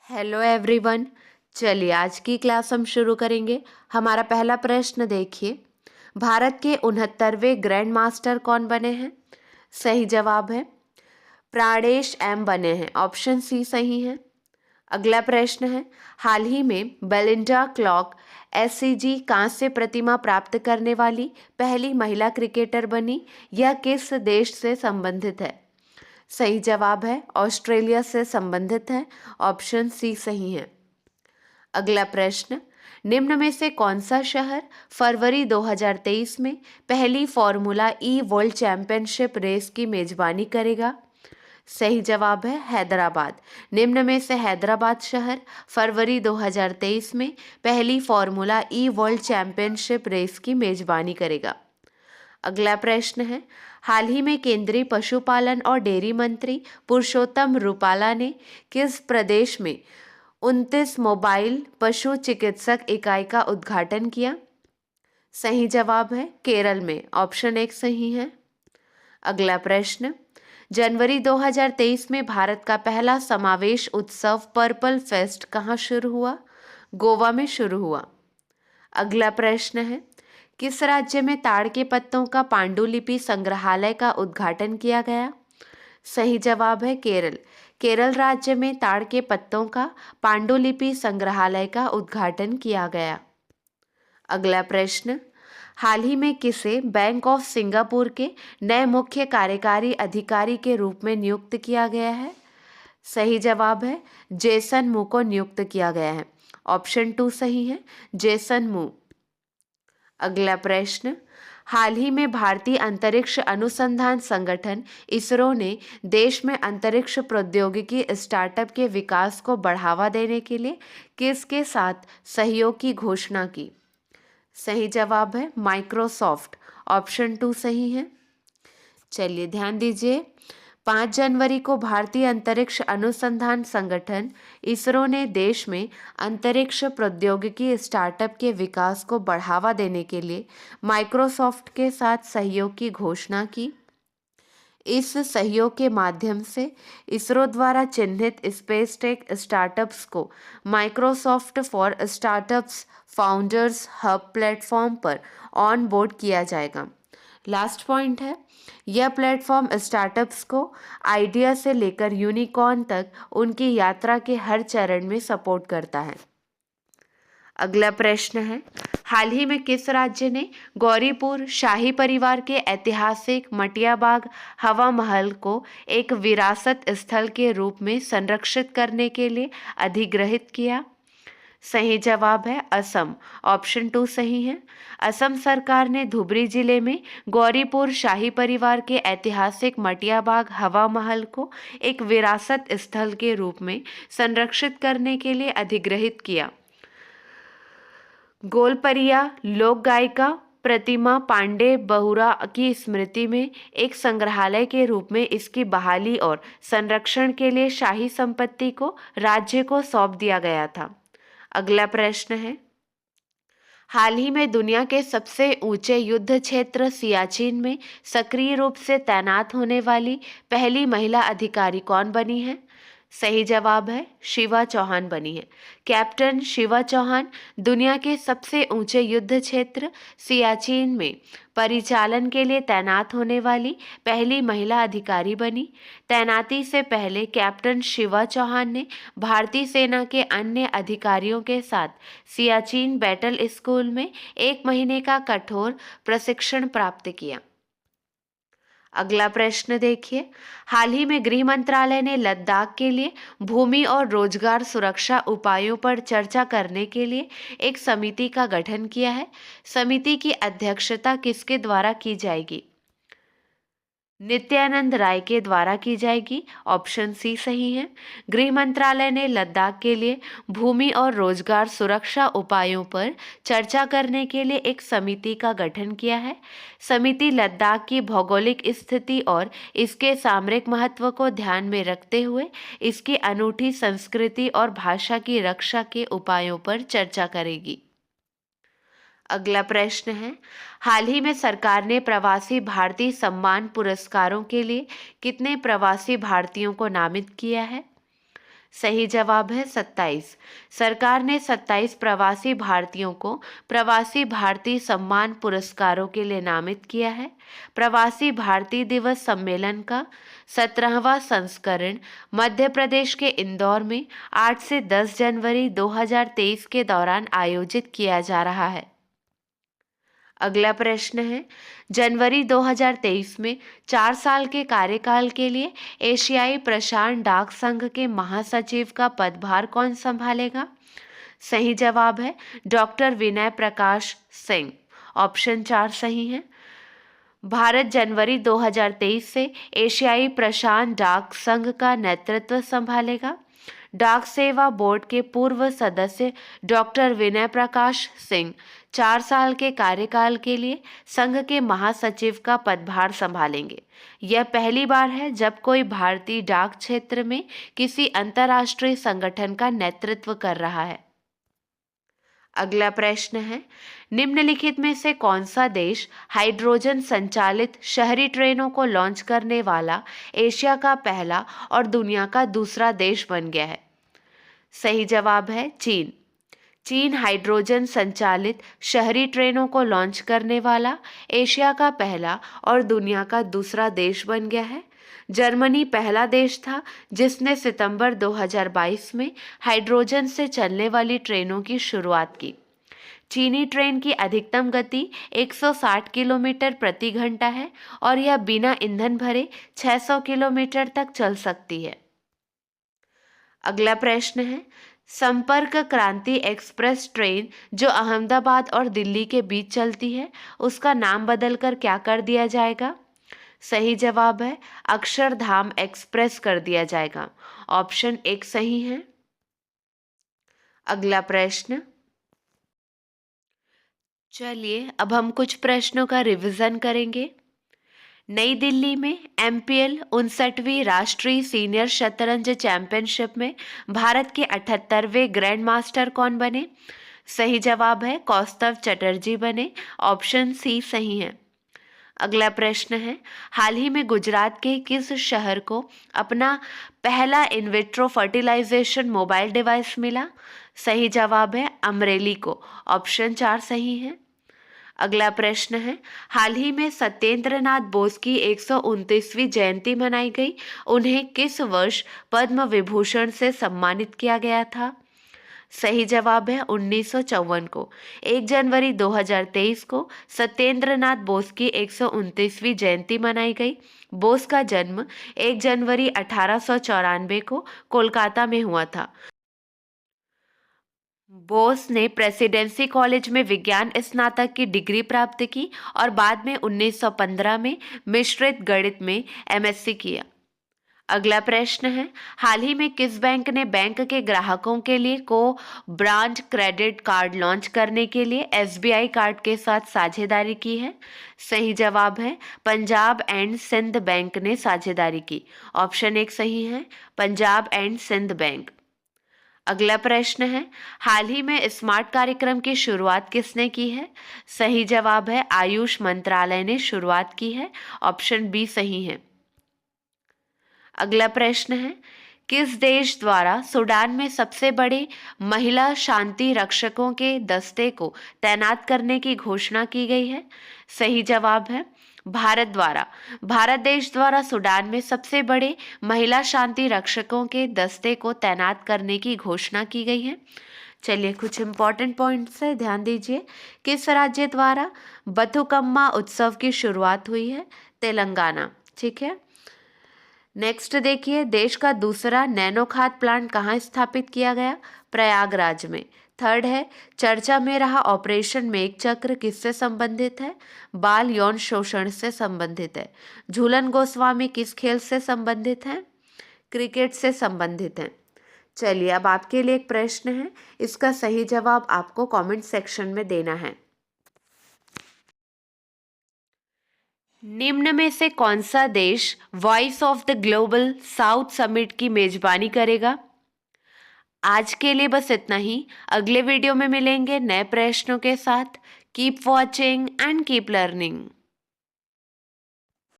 Hello everyone. चलिए आज की क्लास हम शुरू करेंगे। हमारा पहला प्रश्न देखिए, भारत के 69वें ग्रैंड मास्टर कौन बने हैं? सही जवाब है प्राणेश एम बने हैं, ऑप्शन सी सही है। अगला प्रश्न है, हाल ही में बेलिंडा क्लार्क एससीजी कांस्य प्रतिमा प्राप्त करने वाली पहली महिला क्रिकेटर बनी। यह किस देश से संबंधित है? सही जवाब है ऑस्ट्रेलिया से संबंधित है, ऑप्शन सी सही है। अगला प्रश्न, निम्न में से कौन सा शहर फरवरी 2023 में पहली फॉर्मूला ई वर्ल्ड चैंपियनशिप रेस की मेजबानी करेगा? सही जवाब है हैदराबाद। निम्न में से हैदराबाद शहर फरवरी 2023 में पहली फॉर्मूला ई वर्ल्ड चैंपियनशिप रेस की मेजबानी करेगा। अगला प्रश्न है, हाल ही में केंद्रीय पशुपालन और डेयरी मंत्री पुरुषोत्तम रूपाला ने किस प्रदेश में 29 मोबाइल पशु चिकित्सक इकाई का उद्घाटन किया? सही जवाब है केरल में, ऑप्शन एक सही है। अगला प्रश्न, जनवरी 2023 में भारत का पहला समावेश उत्सव पर्पल फेस्ट कहाँ शुरू हुआ? गोवा में शुरू हुआ। अगला प्रश्न है, किस राज्य में ताड़ के पत्तों का पांडुलिपि संग्रहालय का उद्घाटन किया गया? सही जवाब है केरल। केरल राज्य में ताड़ के पत्तों का पांडुलिपि संग्रहालय का उद्घाटन किया गया। अगला प्रश्न, हाल ही में किसे बैंक ऑफ सिंगापुर के नए मुख्य कार्यकारी अधिकारी के रूप में नियुक्त किया गया है? सही जवाब है जेसन मू को नियुक्त किया गया है, ऑप्शन टू सही है जेसन मू। अगला प्रश्न, हाल ही में भारतीय अंतरिक्ष अनुसंधान संगठन इसरो ने देश में अंतरिक्ष प्रौद्योगिकी स्टार्टअप के विकास को बढ़ावा देने के लिए किसके साथ सहयोग की घोषणा की? सही जवाब है माइक्रोसॉफ्ट, ऑप्शन टू सही है। चलिए ध्यान दीजिए, 5 जनवरी को भारतीय अंतरिक्ष अनुसंधान संगठन इसरो ने देश में अंतरिक्ष प्रौद्योगिकी स्टार्टअप के विकास को बढ़ावा देने के लिए माइक्रोसॉफ्ट के साथ सहयोग की घोषणा की। इस सहयोग के माध्यम से इसरो द्वारा चिन्हित स्पेस टेक स्टार्टअप्स को Microsoft for startups founders hub platform पर ऑन बोर्ड किया जाएगा। लास्ट पॉइंट है, यह प्लेटफॉर्म स्टार्टअप्स को आइडिया से लेकर यूनिकॉर्न तक उनकी यात्रा के हर चरण में सपोर्ट करता है। अगला प्रश्न है, हाल ही में किस राज्य ने गौरीपुर शाही परिवार के ऐतिहासिक मटियाबाग हवा महल को एक विरासत स्थल के रूप में संरक्षित करने के लिए अधिग्रहित किया? सही जवाब है असम, ऑप्शन टू सही है। असम सरकार ने धुबरी जिले में गौरीपुर शाही परिवार के ऐतिहासिक मटियाबाग हवा महल को एक विरासत स्थल के रूप में संरक्षित करने के लिए अधिग्रहित किया। गोलपरिया लोक गायिका प्रतिमा पांडे बहुरा की स्मृति में एक संग्रहालय के रूप में इसकी बहाली और संरक्षण के लिए शाही संपत्ति को राज्य को सौंप दिया गया था। अगला प्रश्न है, हाल ही में दुनिया के सबसे ऊंचे युद्ध क्षेत्र सियाचिन में सक्रिय रूप से तैनात होने वाली पहली महिला अधिकारी कौन बनी है? सही जवाब है शिवा चौहान बनी है। कैप्टन शिवा चौहान दुनिया के सबसे ऊंचे युद्ध क्षेत्र सियाचिन में परिचालन के लिए तैनात होने वाली पहली महिला अधिकारी बनी। तैनाती से पहले कैप्टन शिवा चौहान ने भारतीय सेना के अन्य अधिकारियों के साथ सियाचिन बैटल स्कूल में 1 महीने का कठोर प्रशिक्षण प्राप्त किया। अगला प्रश्न देखिए, हाल ही में गृह मंत्रालय ने लद्दाख के लिए भूमि और रोजगार सुरक्षा उपायों पर चर्चा करने के लिए एक समिति का गठन किया है। समिति की अध्यक्षता किसके द्वारा की जाएगी? नित्यानंद राय के द्वारा की जाएगी, ऑप्शन सी सही है। गृह मंत्रालय ने लद्दाख के लिए भूमि और रोजगार सुरक्षा उपायों पर चर्चा करने के लिए एक समिति का गठन किया है। समिति लद्दाख की भौगोलिक स्थिति और इसके सामरिक महत्व को ध्यान में रखते हुए इसकी अनूठी संस्कृति और भाषा की रक्षा के उपायों पर चर्चा करेगी। अगला प्रश्न है, हाल ही में सरकार ने प्रवासी भारतीय सम्मान पुरस्कारों के लिए कितने प्रवासी भारतीयों को नामित किया है? सही जवाब है 27। सरकार ने 27 प्रवासी भारतीयों को प्रवासी भारतीय सम्मान पुरस्कारों के लिए नामित किया है। प्रवासी भारतीय दिवस सम्मेलन का 17वां संस्करण मध्य प्रदेश के इंदौर में 8 से 10 जनवरी 2023 के दौरान आयोजित किया जा रहा है। अगला प्रश्न है, जनवरी 2023 में 4 साल के कार्यकाल के लिए एशियाई प्रशांत डाक संघ के महासचिव का पदभार कौन संभालेगा? सही जवाब है डॉक्टर विनय प्रकाश सिंह। ऑप्शन 4 सही है। भारत जनवरी 2023 से एशियाई प्रशांत डाक संघ का नेतृत्व संभालेगा। डाक सेवा बोर्ड के पूर्व सदस्य डॉक्टर विनय प्रकाश सिंह 4 साल के कार्यकाल के लिए संघ के महासचिव का पदभार संभालेंगे। यह पहली बार है जब कोई भारतीय डाक क्षेत्र में किसी अंतर्राष्ट्रीय संगठन का नेतृत्व कर रहा है। अगला प्रश्न है, निम्नलिखित में से कौन सा देश हाइड्रोजन संचालित शहरी ट्रेनों को लॉन्च करने वाला एशिया का पहला और दुनिया का दूसरा देश बन गया है? सही जवाब है चीन। चीन हाइड्रोजन संचालित शहरी ट्रेनों को लॉन्च करने वाला एशिया का पहला और दुनिया का दूसरा देश बन गया है। जर्मनी पहला देश था जिसने सितंबर 2022 में हाइड्रोजन से चलने वाली ट्रेनों की शुरुआत की। चीनी ट्रेन की अधिकतम गति 160 किलोमीटर प्रति घंटा है और यह बिना ईंधन भरे 600 किलोमीटर तक चल सकती है। अगला प्रश्न है, संपर्क क्रांति एक्सप्रेस ट्रेन जो अहमदाबाद और दिल्ली के बीच चलती है उसका नाम बदलकर क्या कर दिया जाएगा? सही जवाब है अक्षरधाम एक्सप्रेस कर दिया जाएगा। ऑप्शन 1 सही है। अगला प्रश्न, चलिए अब हम कुछ प्रश्नों का रिवीजन करेंगे। नई दिल्ली में MPL 59वीं राष्ट्रीय सीनियर शतरंज चैंपियनशिप में भारत के 78वें ग्रैंड मास्टर कौन बने? सही जवाब है कौस्तव चटर्जी बने। ऑप्शन C सही है। अगला प्रश्न है, हाल ही में गुजरात के किस शहर को अपना पहला in vitro fertilization mobile device मिला? सही जवाब है अमरेली को। ऑप्शन 4 सही है। अगला प्रश्न है, हाल ही में सत्येंद्र नाथ बोस की 129वीं जयंती मनाई गई। उन्हें किस वर्ष पद्म विभूषण से सम्मानित किया गया था? सही जवाब है 1954 को। 1 जनवरी 2023 को सत्येंद्र नाथ बोस की 129वीं जयंती मनाई गई। बोस का जन्म 1 जनवरी 1894 को कोलकाता में हुआ था। बोस ने प्रेसिडेंसी कॉलेज में विज्ञान स्नातक की डिग्री प्राप्त की और बाद में 1915 में मिश्रित गणित में MSc किया। अगला प्रश्न है, हाल ही में किस बैंक ने बैंक के ग्राहकों के लिए को ब्रांड क्रेडिट कार्ड लॉन्च करने के लिए SBI कार्ड के साथ साझेदारी की है? सही जवाब है पंजाब एंड सिंध बैंक ने साझेदारी की। ऑप्शन 1 सही है, पंजाब एंड सिंध बैंक। अगला प्रश्न है, हाल ही में स्मार्ट कार्यक्रम की शुरुआत किसने की है? सही जवाब है आयुष मंत्रालय ने शुरुआत की है। ऑप्शन B सही है। अगला प्रश्न है, किस देश द्वारा सूडान में सबसे बड़े महिला शांति रक्षकों के दस्ते को तैनात करने की घोषणा की गई है? सही जवाब है भारत द्वारा। भारत देश द्वारा सूडान में सबसे बड़े महिला शांति रक्षकों के दस्ते को तैनात करने की घोषणा की गई है। चलिए कुछ इंपॉर्टेंट पॉइंट्स है, ध्यान दीजिए। किस राज्य द्वारा बथुकम्मा उत्सव की शुरुआत हुई है? तेलंगाना। ठीक है। नेक्स्ट देखिए, देश का दूसरा नैनो खाद प्लांट कहाँ स्थापित किया गया? प्रयागराज में। थर्ड है, चर्चा में रहा ऑपरेशन मेघ चक्र किससे संबंधित है? बाल यौन शोषण से संबंधित है। झूलन गोस्वामी किस खेल से संबंधित है? क्रिकेट से संबंधित है। चलिए अब आपके लिए एक प्रश्न है, इसका सही जवाब आपको कमेंट सेक्शन में देना है। निम्न में से कौन सा देश voice of the global south summit की मेजबानी करेगा? आज के लिए बस इतना ही। अगले वीडियो में मिलेंगे नए प्रश्नों के साथ। Keep watching and keep learning.